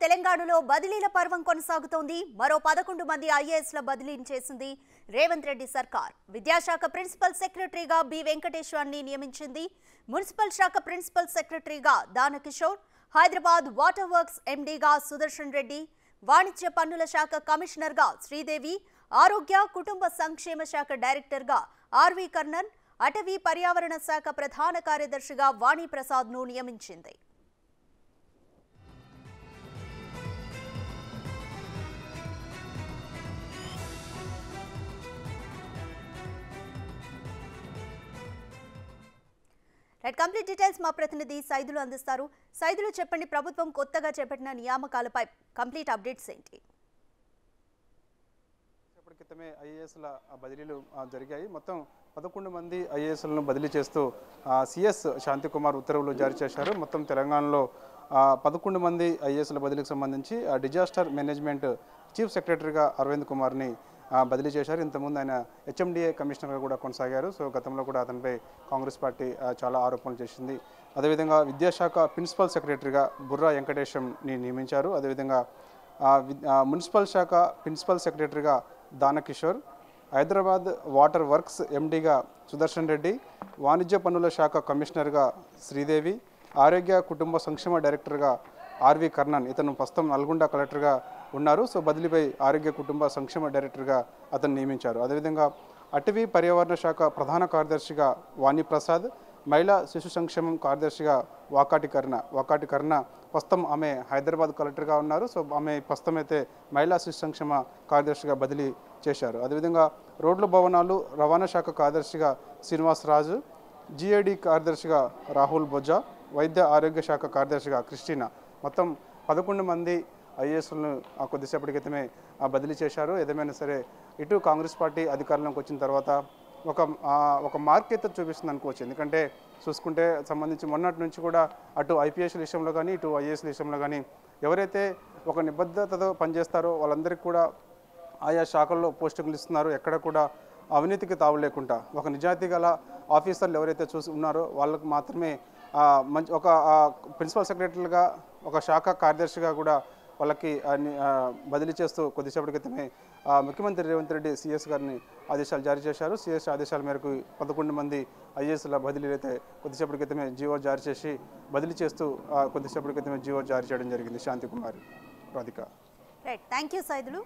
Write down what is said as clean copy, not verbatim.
తెలంగాణలో బదిలీల పర్వం కొనసాగుతోంది. మరో 11 మంది ఐఏఎస్ల బదిలీని చేసింది రేవంత్ రెడ్డి సర్కార్. విద్యాశాఖ ప్రిన్సిపల్ సెక్రటరీగా బి వెంకటేశ్వర్ని నియమించింది. మున్సిపల్ శాఖ ప్రిన్సిపల్ సెక్రటరీగా దానకిషోర్, హైదరాబాద్ వాటర్ వర్క్స్ ఎండీగా సుదర్శన్ రెడ్డి, వాణిజ్య పన్నుల శాఖ కమిషనర్గా శ్రీదేవి, ఆరోగ్య కుటుంబ సంక్షేమ శాఖ డైరెక్టర్గా ఆర్వి కర్ణన్, అటవీ పర్యావరణ శాఖ ప్రధాన కార్యదర్శిగా వాణిప్రసాద్ను నియమించింది. కంప్లీట్ డీటెయిల్స్ మా ప్రతినిధి సైదులు అందిస్తారు. సైదులు చెప్పండి, ప్రభుత్వం కొత్తగా చేపట్టిన నియామకాలపై కంప్లీట్ అప్డేట్స్ ఏంటి? క్రితమే ఐఏఎస్ల బదిలీలు జరిగాయి. మొత్తం 11 మంది ఐఏఎస్లను బదిలీ చేస్తూ సిఎస్ శాంతికుమార్ ఉత్తర్వులు జారీ చేశారు. మొత్తం తెలంగాణలో 11 మంది ఐఏఎస్ల బదిలీకి సంబంధించి డిజాస్టర్ మేనేజ్మెంట్ చీఫ్ సెక్రటరీగా అరవింద్ కుమార్ని బదిలీ చేశారు. ఇంతకుముందు ఆయన హెచ్ఎండిఏ కమిషనర్గా కూడా కొనసాగారు. సో గతంలో కూడా అతనిపై కాంగ్రెస్ పార్టీ చాలా ఆరోపణలు చేసింది. అదేవిధంగా విద్యాశాఖ ప్రిన్సిపల్ సెక్రటరీగా బుర్రా వెంకటేశంని నియమించారు. అదేవిధంగా మున్సిపల్ శాఖ ప్రిన్సిపల్ సెక్రటరీగా దానకిషోర్, హైదరాబాద్ వాటర్ వర్క్స్ ఎండీగా సుదర్శన్ రెడ్డి, వాణిజ్య పన్నుల శాఖ కమిషనర్గా శ్రీదేవి, ఆరోగ్య కుటుంబ సంక్షేమ డైరెక్టర్గా ఆర్వి కర్ణన్, ఇతను ప్రస్తుతం నల్గొండ కలెక్టర్గా ఉన్నారు. సో బదిలీపై ఆరోగ్య కుటుంబ సంక్షేమ డైరెక్టర్గా అతను నియమించారు. అదేవిధంగా అటవీ పర్యావరణ శాఖ ప్రధాన కార్యదర్శిగా వాణిప్రసాద్, మహిళా శిశు సంక్షేమం కార్యదర్శిగా వాకాటి కర్ణ ప్రస్తుతం ఆమె హైదరాబాద్ కలెక్టర్గా ఉన్నారు. సో ఆమె ప్రస్తుతం అయితే మహిళా శిశు సంక్షేమ కార్యదర్శిగా బదిలీ చేశారు. అదేవిధంగా రోడ్ల భవనాలు రవాణా శాఖ కార్యదర్శిగా శ్రీనివాసరాజు, జిఐడి కార్యదర్శిగా రాహుల్ బొజ్జా, వైద్య ఆరోగ్య శాఖ కార్యదర్శిగా క్రిస్టినా, మొత్తం 11 మంది ఐఏఎస్లను కొద్దిసేపటి క్రితమే బదిలీ చేశారు. ఏదేమైనా సరే ఇటు కాంగ్రెస్ పార్టీ అధికారంలోకి వచ్చిన తర్వాత ఒక మార్కెట్ చూపిస్తుంది అనుకోవచ్చు. ఎందుకంటే చూసుకుంటే సంబంధించి మొన్నటి నుంచి కూడా అటు ఐపీఎస్ విషయంలో కానీ ఇటు ఐఏఎస్ విషయంలో కానీ ఎవరైతే ఒక నిబద్ధతతో పనిచేస్తారో వాళ్ళందరికీ కూడా ఆయా శాఖల్లో పోస్టింగ్లు ఇస్తున్నారు. ఎక్కడ కూడా అవినీతికి తావు లేకుండా ఒక నిజాయితీ గల ఆఫీసర్లు ఎవరైతే ఉన్నారో వాళ్ళకు మాత్రమే మంచి ఒక ప్రిన్సిపల్ సెక్రటరీలుగా ఒక శాఖ కార్యదర్శిగా కూడా వాళ్ళకి బదిలీ చేస్తూ కొద్దిసేపటి క్రితమే ముఖ్యమంత్రి రేవంత్ రెడ్డి సిఎస్ గారిని ఆదేశాలు జారీ చేశారు. సిఎస్ ఆదేశాల మేరకు 11 మంది ఐఏఎస్ల బదిలీలు అయితే కొద్దిసేపటి క్రితమే జీవో జారీ చేసి బదిలీ చేస్తూ కొద్దిసేపటి క్రితమే జీవో జారీ చేయడం జరిగింది. శాంతికుమార్, రాధిక. Thank you Saidulu.